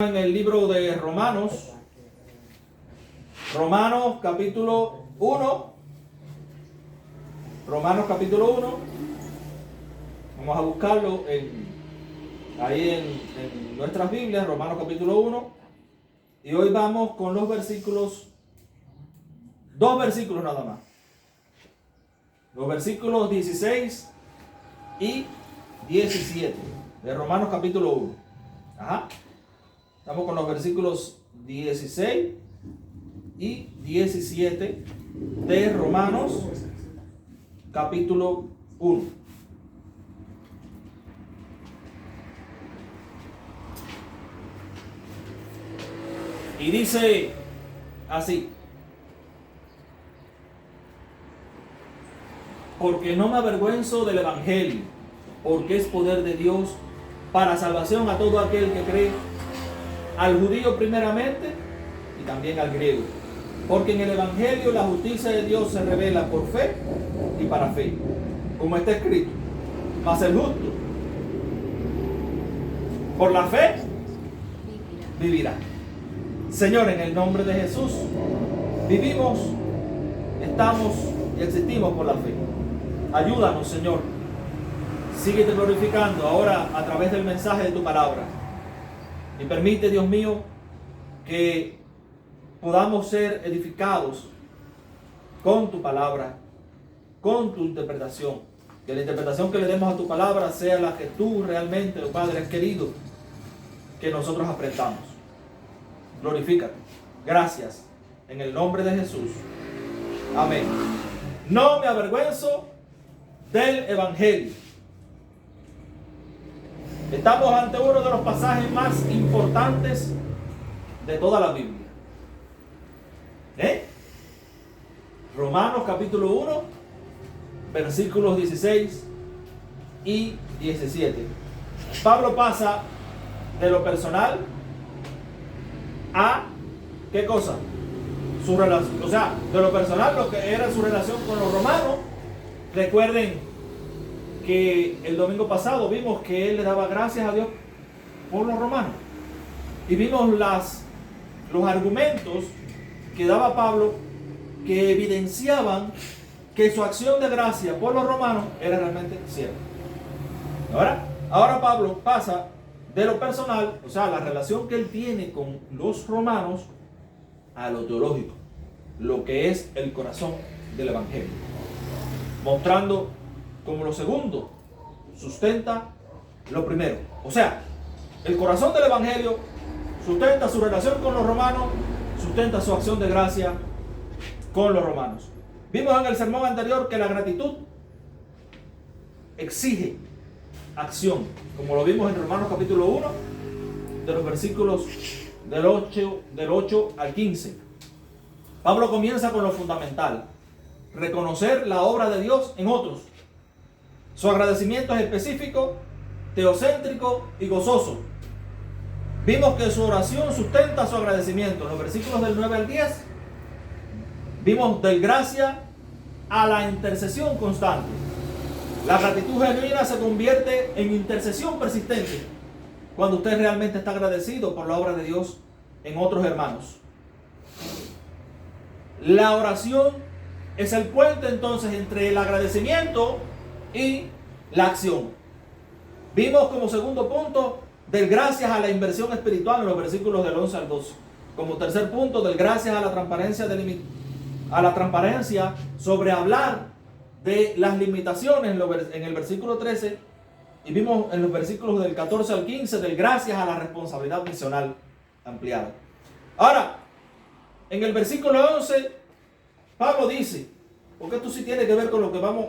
En el libro de Romanos capítulo 1. Romanos capítulo 1. Vamos a buscarlo ahí en nuestras Biblias, Romanos capítulo 1. Y hoy vamos con los versículos, dos versículos nada más. Los versículos 16 y 17 de Romanos capítulo 1. Ajá. Estamos con los versículos 16 y 17 de Romanos capítulo 1. Y dice así: porque no me avergüenzo del evangelio, porque es poder de Dios para salvación a todo aquel que cree, al judío primeramente y también al griego. Porque en el evangelio la justicia de Dios se revela por fe y para fe, como está escrito: mas el justo por la fe vivirá. Señor, en el nombre de Jesús, vivimos, estamos y existimos por la fe. Ayúdanos, Señor. Síguete glorificando ahora a través del mensaje de tu palabra. Y permite, Dios mío, que podamos ser edificados con tu palabra, con tu interpretación. Que la interpretación que le demos a tu palabra sea la que tú realmente, oh Padre, has querido que nosotros aprendamos. Glorifícate. Gracias. En el nombre de Jesús. Amén. No me avergüenzo del evangelio. Estamos ante uno de los pasajes más importantes de toda la Biblia. Romanos capítulo 1, versículos 16 y 17. Pablo pasa de lo personal a ¿qué cosa? Su relación, o sea, de lo personal, lo que era su relación con los romanos. Recuerden que el domingo pasado vimos que él le daba gracias a Dios por los romanos. Y vimos los argumentos que daba Pablo que evidenciaban que su acción de gracia por los romanos era realmente cierta. Ahora Pablo pasa de lo personal, o sea, la relación que él tiene con los romanos, a lo teológico, lo que es el corazón del evangelio, mostrando como lo segundo sustenta lo primero. O sea, el corazón del evangelio sustenta su relación con los romanos, sustenta su acción de gracia con los romanos. Vimos en el sermón anterior que la gratitud exige acción, como lo vimos en Romanos capítulo 1, de los versículos del 8 al 15. Pablo comienza con lo fundamental: reconocer la obra de Dios en otros. Su agradecimiento es específico, teocéntrico y gozoso. Vimos que su oración sustenta su agradecimiento. En los versículos del 9 al 10 vimos del gracia a la intercesión constante. La gratitud genuina se convierte en intercesión persistente cuando usted realmente está agradecido por la obra de Dios en otros hermanos. La oración es el puente entonces entre el agradecimiento y la acción. Vimos como segundo punto del gracias a la inversión espiritual en los versículos del 11 al 12. Como tercer punto, del gracias a la transparencia sobre hablar de las limitaciones en el versículo 13. Y vimos en los versículos del 14 al 15 del gracias a la responsabilidad misional ampliada. Ahora, en el versículo 11, Pablo dice, porque esto sí tiene que ver con lo que vamos,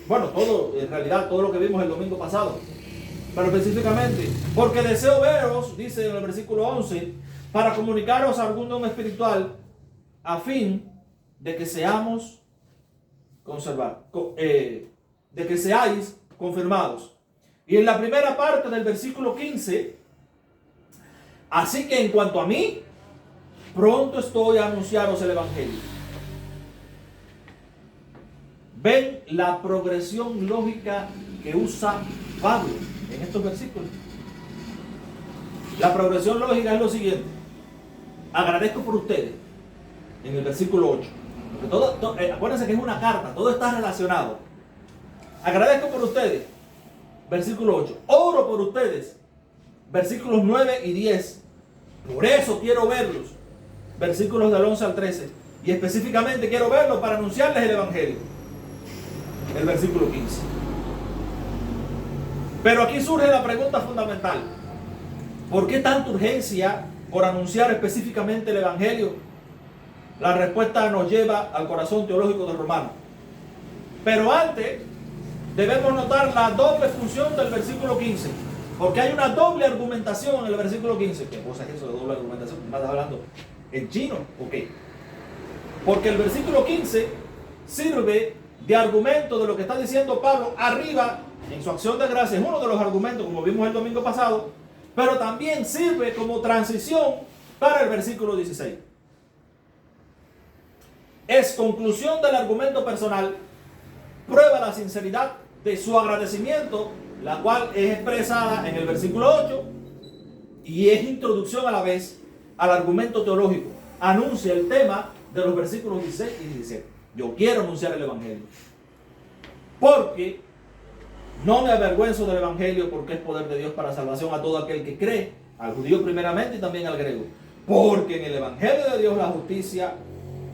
bueno, todo, en realidad, todo lo que vimos el domingo pasado, pero específicamente, porque deseo veros, dice en el versículo 11, para comunicaros algún don espiritual, a fin de que seamos de que seáis confirmados. Y en la primera parte del versículo 15, así que en cuanto a mí, pronto estoy a anunciaros el evangelio. Ven la progresión lógica que usa Pablo en estos versículos. La progresión lógica es lo siguiente. Agradezco por ustedes, en el versículo 8. Porque acuérdense que es una carta, todo está relacionado. Agradezco por ustedes, versículo 8. Oro por ustedes, versículos 9 y 10. Por eso quiero verlos, versículos del 11 al 13. Y específicamente quiero verlos para anunciarles el Evangelio, el versículo 15. Pero aquí surge la pregunta fundamental. ¿Por qué tanta urgencia por anunciar específicamente el Evangelio? La respuesta nos lleva al corazón teológico de Romanos. Pero antes debemos notar la doble función del versículo 15. Porque hay una doble argumentación en el versículo 15. ¿Qué cosa es eso de doble argumentación? ¿Me estás hablando en chino? Ok. Porque el versículo 15 sirve de argumento de lo que está diciendo Pablo arriba en su acción de gracia. Es uno de los argumentos, como vimos el domingo pasado, pero también sirve como transición para el versículo 16. Es conclusión del argumento personal, prueba la sinceridad de su agradecimiento, la cual es expresada en el versículo 8, y es introducción a la vez al argumento teológico. Anuncia el tema de los versículos 16 y 17. Yo quiero anunciar el Evangelio, porque no me avergüenzo del Evangelio, porque es poder de Dios para salvación a todo aquel que cree, al judío primeramente y también al griego. Porque en el Evangelio de Dios la justicia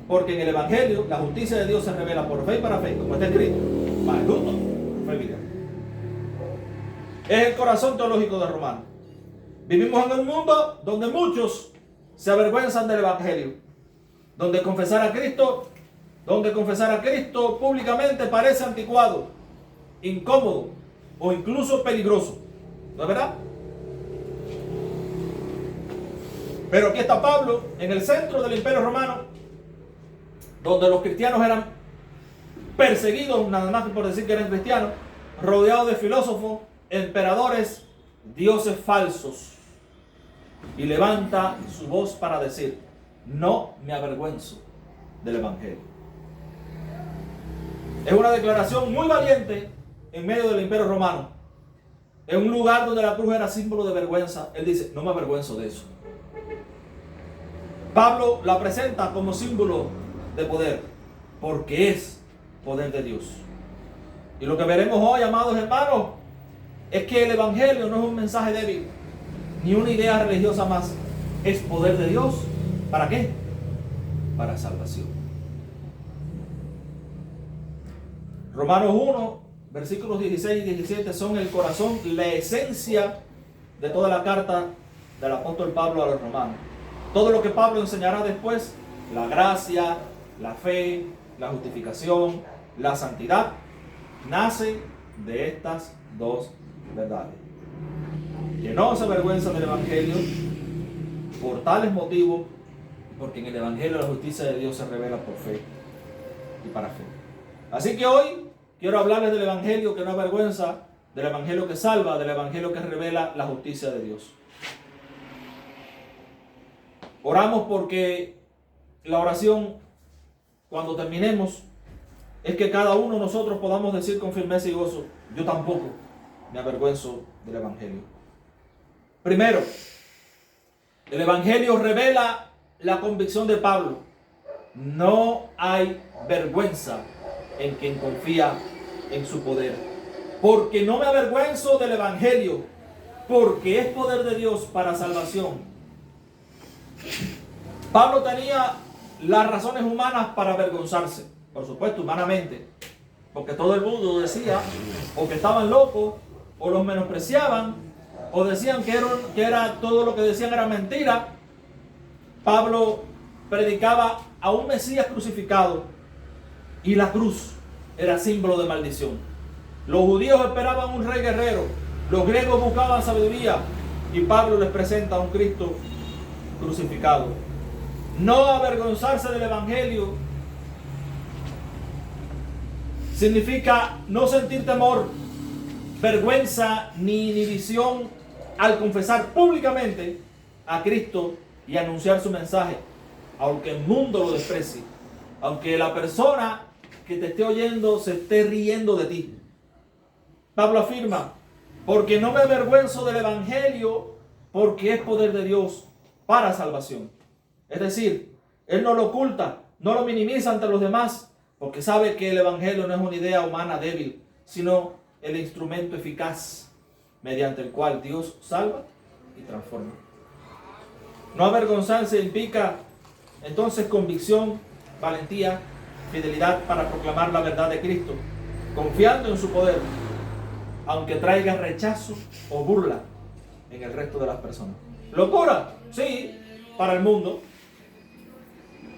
de Dios se revela por fe y para fe, como está escrito. Es el corazón teológico de Romanos. Vivimos en un mundo donde muchos se avergüenzan del Evangelio, donde confesar a Cristo públicamente parece anticuado, incómodo o incluso peligroso. ¿No es verdad? Pero aquí está Pablo en el centro del Imperio Romano, donde los cristianos eran perseguidos, nada más que por decir que eran cristianos, rodeados de filósofos, emperadores, dioses falsos. Y levanta su voz para decir: no me avergüenzo del Evangelio. Es una declaración muy valiente en medio del Imperio Romano. En un lugar donde la cruz era símbolo de vergüenza, él dice: no me avergüenzo de eso. Pablo la presenta como símbolo de poder, porque es poder de Dios. Y lo que veremos hoy, amados hermanos, es que el Evangelio no es un mensaje débil, ni una idea religiosa más. Es poder de Dios. ¿Para qué? Para salvación. Romanos 1, versículos 16 y 17 son el corazón, la esencia de toda la carta del apóstol Pablo a los romanos. Todo lo que Pablo enseñará después, la gracia, la fe, la justificación, la santidad, nace de estas dos verdades. Que no se avergüenza del Evangelio por tales motivos, porque en el Evangelio la justicia de Dios se revela por fe y para fe. Así que hoy quiero hablarles del Evangelio que no avergüenza, del Evangelio que salva, del Evangelio que revela la justicia de Dios. Oramos porque la oración, cuando terminemos, es que cada uno de nosotros podamos decir con firmeza y gozo: yo tampoco me avergüenzo del Evangelio. Primero, el Evangelio revela la convicción de Pablo: no hay vergüenza en quien confía en su poder. Porque no me avergüenzo del Evangelio, porque es poder de Dios para salvación. Pablo tenía las razones humanas para avergonzarse, por supuesto, humanamente, porque todo el mundo decía o que estaban locos, o los menospreciaban, o decían que era todo lo que decían era mentira. Pablo predicaba a un Mesías crucificado, y la cruz era símbolo de maldición. Los judíos esperaban un rey guerrero, los griegos buscaban sabiduría, y Pablo les presenta a un Cristo crucificado. No avergonzarse del Evangelio significa no sentir temor, vergüenza ni inhibición al confesar públicamente a Cristo y anunciar su mensaje, aunque el mundo lo desprecie, aunque la persona que te esté oyendo se esté riendo de ti. Pablo afirma: porque no me avergüenzo del Evangelio, porque es poder de Dios para salvación. Es decir, Él no lo oculta, no lo minimiza ante los demás, porque sabe que el Evangelio no es una idea humana débil, sino el instrumento eficaz mediante el cual Dios salva y transforma. No avergonzarse implica entonces convicción, valentía, fidelidad para proclamar la verdad de Cristo, confiando en su poder, aunque traiga rechazo o burla en el resto de las personas. Locura, sí, para el mundo,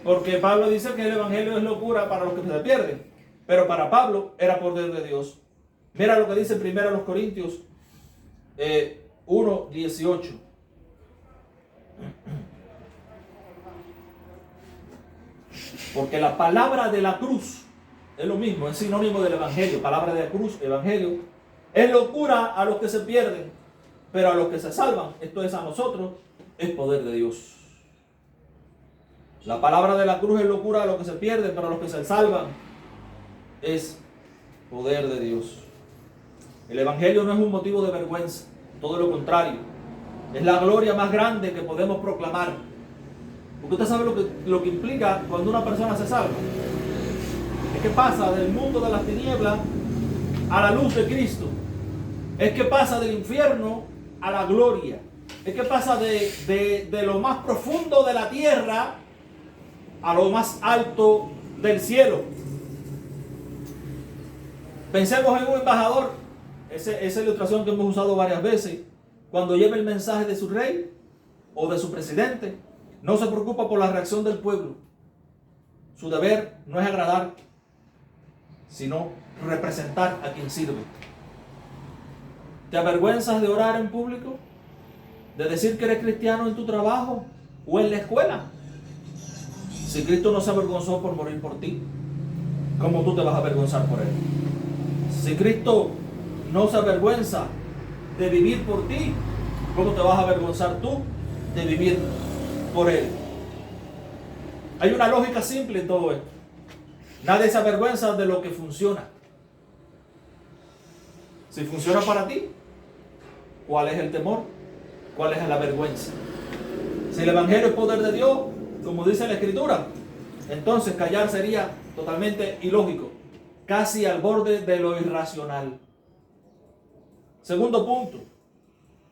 porque Pablo dice que el Evangelio es locura para los que se pierden, pero para Pablo era poder de Dios. Mira lo que dice 1 Corintios 1:18. Porque la palabra de la cruz es lo mismo, es sinónimo del Evangelio. Palabra de la cruz, Evangelio, es locura a los que se pierden, pero a los que se salvan, esto es a nosotros, es poder de Dios. La palabra de la cruz es locura a los que se pierden, pero a los que se salvan es poder de Dios. El Evangelio no es un motivo de vergüenza, todo lo contrario. Es la gloria más grande que podemos proclamar. Porque usted sabe lo que implica cuando una persona se salva. Es que pasa del mundo de las tinieblas a la luz de Cristo. Es que pasa del infierno a la gloria. Es que pasa de lo más profundo de la tierra a lo más alto del cielo. Pensemos en un embajador, esa ilustración que hemos usado varias veces, cuando lleva el mensaje de su rey o de su presidente, no se preocupa por la reacción del pueblo. Su deber no es agradar, sino representar a quien sirve. ¿Te avergüenzas de orar en público? ¿De decir que eres cristiano en tu trabajo o en la escuela? Si Cristo no se avergonzó por morir por ti, ¿cómo tú te vas a avergonzar por Él? Si Cristo no se avergüenza de vivir por ti, ¿cómo te vas a avergonzar tú de vivir por Él? Hay una lógica simple en todo esto. Nadie se avergüenza de lo que funciona. Si funciona para ti, ¿cuál es el temor? ¿Cuál es la vergüenza? Si el Evangelio es poder de Dios, como dice la Escritura, entonces callar sería totalmente ilógico, casi al borde de lo irracional. Segundo punto,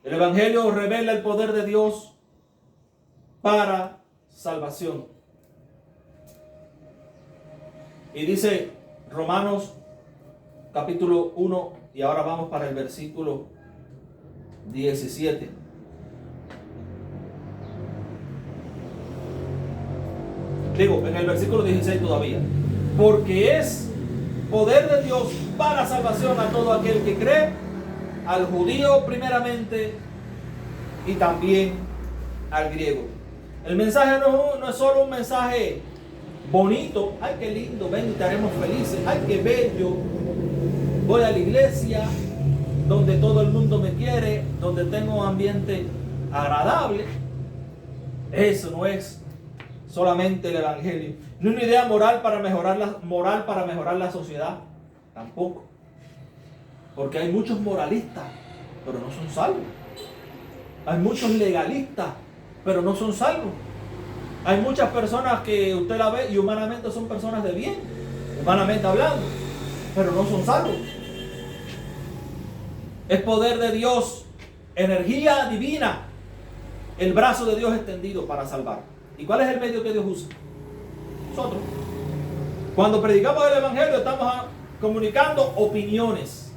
el Evangelio revela el poder de Dios para salvación. Y dice Romanos capítulo 1, y ahora vamos para el versículo 17. Digo, en el versículo 16 todavía. Porque es poder de Dios para salvación a todo aquel que cree, al judío primeramente y también al griego. El mensaje no es solo un mensaje bonito. Ay, qué lindo, ven y te haremos felices. Ay, qué bello. Voy a la iglesia donde todo el mundo me quiere, donde tengo un ambiente agradable. Eso no es solamente el Evangelio. No es una idea moral para mejorar la sociedad. Tampoco. Porque hay muchos moralistas, pero no son salvos. Hay muchos legalistas, pero no son salvos. Hay muchas personas que usted la ve y humanamente son personas de bien, humanamente hablando, pero no son salvos. Es poder de Dios, energía divina, el brazo de Dios extendido para salvar. ¿Y cuál es el medio que Dios usa? Nosotros. Cuando predicamos el Evangelio estamos comunicando opiniones.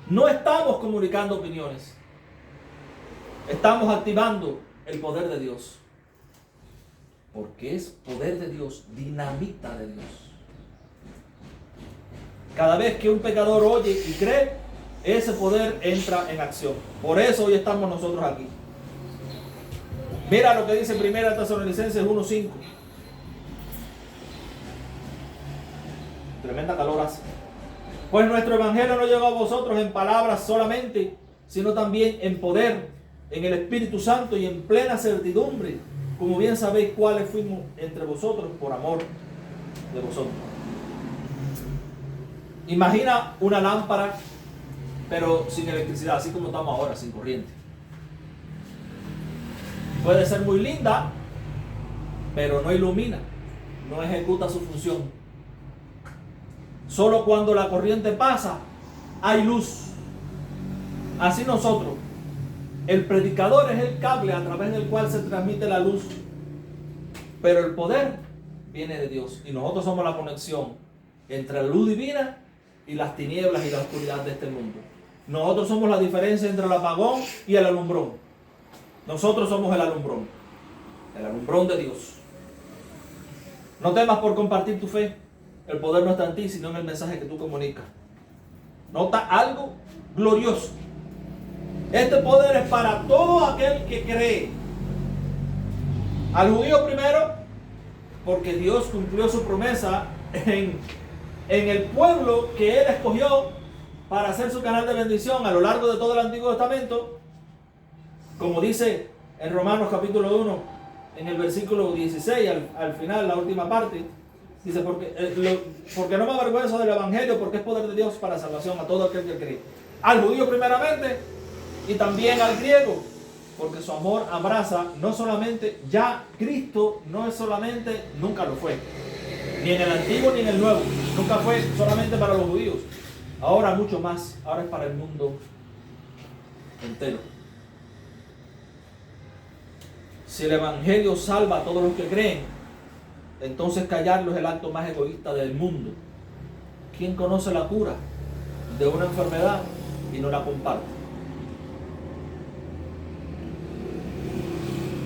No estamos comunicando opiniones. Estamos activando el poder de Dios. Porque es poder de Dios, dinamita de Dios. Cada vez que un pecador oye y cree, ese poder entra en acción. Por eso hoy estamos nosotros aquí. Mira lo que dice 1 Tesalonicenses 1:5. Tremenda calor hace. Pues nuestro evangelio no llegó a vosotros en palabras solamente, sino también en poder, en el Espíritu Santo y en plena certidumbre, como bien sabéis cuáles fuimos entre vosotros por amor de vosotros. Imagina una lámpara, pero sin electricidad, así como estamos ahora, sin corriente. puede ser muy linda, pero no ilumina, no ejecuta su función. Solo cuando la corriente pasa, hay luz. Así nosotros, el predicador es el cable a través del cual se transmite la luz, pero el poder viene de Dios, y nosotros somos la conexión entre la luz divina y las tinieblas y la oscuridad de este mundo. Nosotros somos la diferencia entre el apagón y el alumbrón. Nosotros somos el alumbrón de Dios. No temas por compartir tu fe. El poder no está en ti, sino en el mensaje que tú comunicas. Nota algo glorioso. Este poder es para todo aquel que cree. Al judío primero, porque Dios cumplió su promesa en el pueblo que Él escogió para hacer su canal de bendición a lo largo de todo el Antiguo Testamento. Como dice en Romanos capítulo 1, en el versículo 16, al final, la última parte, dice, porque no me avergüenzo del Evangelio, porque es poder de Dios para salvación a todo aquel que cree. Al judío primeramente, y también al griego, porque su amor abraza no solamente, ya Cristo no es solamente, nunca lo fue, ni en el Antiguo ni en el Nuevo, nunca fue solamente para los judíos, ahora mucho más, ahora es para el mundo entero. Si el Evangelio salva a todos los que creen, entonces callarlo es el acto más egoísta del mundo. ¿Quién conoce la cura de una enfermedad y no la comparte?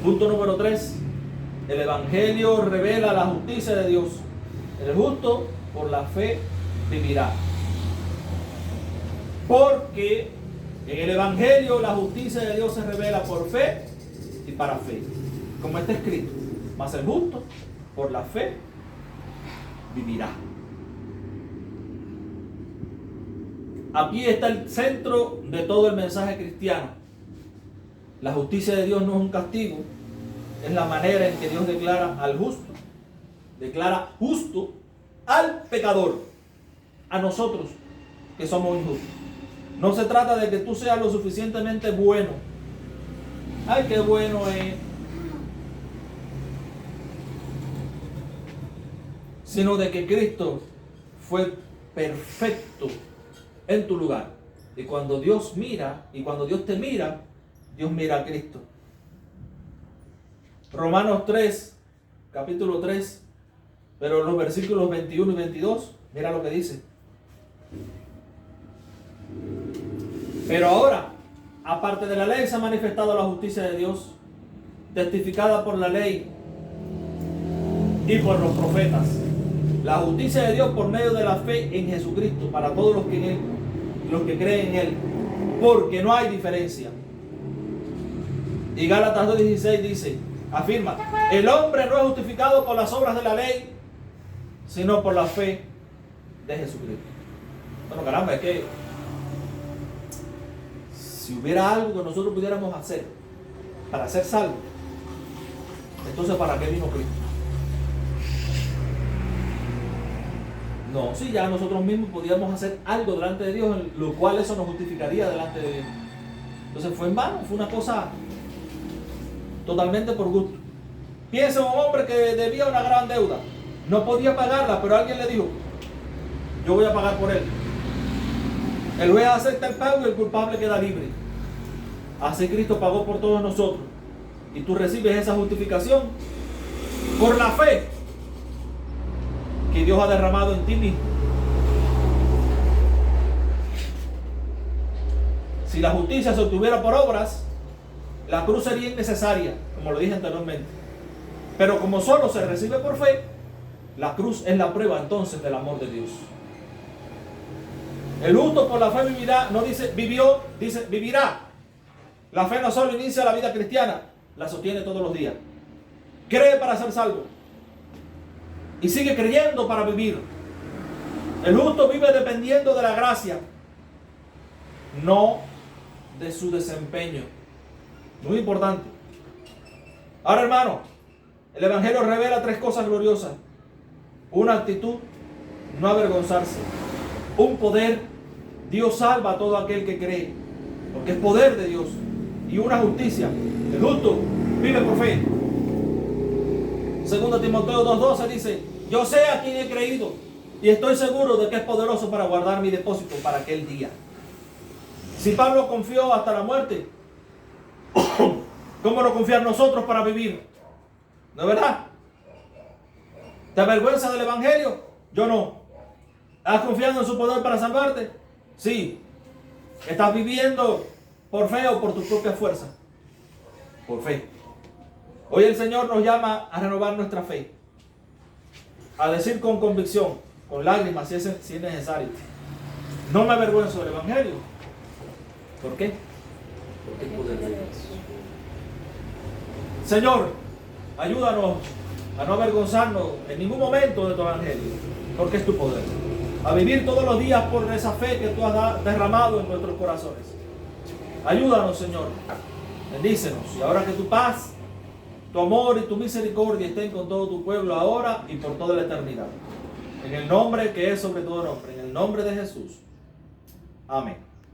Punto número 3. El Evangelio revela la justicia de Dios. El justo por la fe vivirá. Porque en el Evangelio la justicia de Dios se revela por fe y para fe. Como está escrito, mas el justo por la fe vivirá. Aquí está el centro de todo el mensaje cristiano. La justicia de Dios no es un castigo, es la manera en que Dios declara al justo, declara justo al pecador, a nosotros que somos injustos. No se trata de que tú seas lo suficientemente bueno. Ay, qué bueno es. Sino de que Cristo fue perfecto en tu lugar. Y cuando Dios mira, y cuando Dios te mira, Dios mira a Cristo. Romanos 3, capítulo 3, pero los versículos 21 y 22, mira lo que dice. Pero ahora, aparte de la ley, se ha manifestado la justicia de Dios, testificada por la ley y por los profetas. La justicia de Dios por medio de la fe en Jesucristo, para todos los que creen en Él, porque no hay diferencia. Y Gálatas 2:16 dice, afirma, el hombre no es justificado por las obras de la ley, sino por la fe de Jesucristo. Bueno, caramba, es que si hubiera algo que nosotros pudiéramos hacer para ser salvos, entonces ¿para qué vino Cristo? No, si ya nosotros mismos podíamos hacer algo delante de Dios, lo cual eso nos justificaría delante de Dios. Entonces fue en vano, fue una cosa totalmente por gusto. Piensa en un hombre que debía una gran deuda, no podía pagarla, pero alguien le dijo, yo voy a pagar por él. El juez acepta el pago y el culpable queda libre. Así Cristo pagó por todos nosotros. Y tú recibes esa justificación por la fe que Dios ha derramado en ti mismo. Si la justicia se obtuviera por obras, la cruz sería innecesaria, como lo dije anteriormente. Pero como solo se recibe por fe, la cruz es la prueba entonces del amor de Dios. El justo por la fe vivirá, no dice vivió, dice vivirá. La fe no solo inicia la vida cristiana, la sostiene todos los días. Cree para ser salvo y sigue creyendo para vivir. El justo vive dependiendo de la gracia, no de su desempeño. Muy importante. Ahora, hermano, el Evangelio revela tres cosas gloriosas. Una actitud, no avergonzarse. Un poder, Dios salva a todo aquel que cree, porque es poder de Dios. Y una justicia, el justo Vive por fe. 2 Timoteo 2:12 dice: yo sé a quién he creído y estoy seguro de que es poderoso para guardar mi depósito para aquel día. Si Pablo confió hasta la muerte, ¿cómo no confiar nosotros para vivir? ¿No es verdad? ¿Te avergüenzas del evangelio? Yo no. ¿Has confiado en su poder para salvarte? Sí. ¿Estás viviendo por fe o por tu propia fuerza? Por fe. Hoy el Señor nos llama a renovar nuestra fe, a decir con convicción, con lágrimas si es necesario: no me avergüenzo del evangelio. ¿Por qué? Porque es poder de Dios. Señor, ayúdanos a no avergonzarnos en ningún momento de tu evangelio, porque es tu poder. A vivir todos los días por esa fe que tú has derramado en nuestros corazones. Ayúdanos, Señor. Bendícenos. Y ahora que tu paz, tu amor y tu misericordia estén con todo tu pueblo ahora y por toda la eternidad. En el nombre que es sobre todo nombre, en el nombre de Jesús. Amén.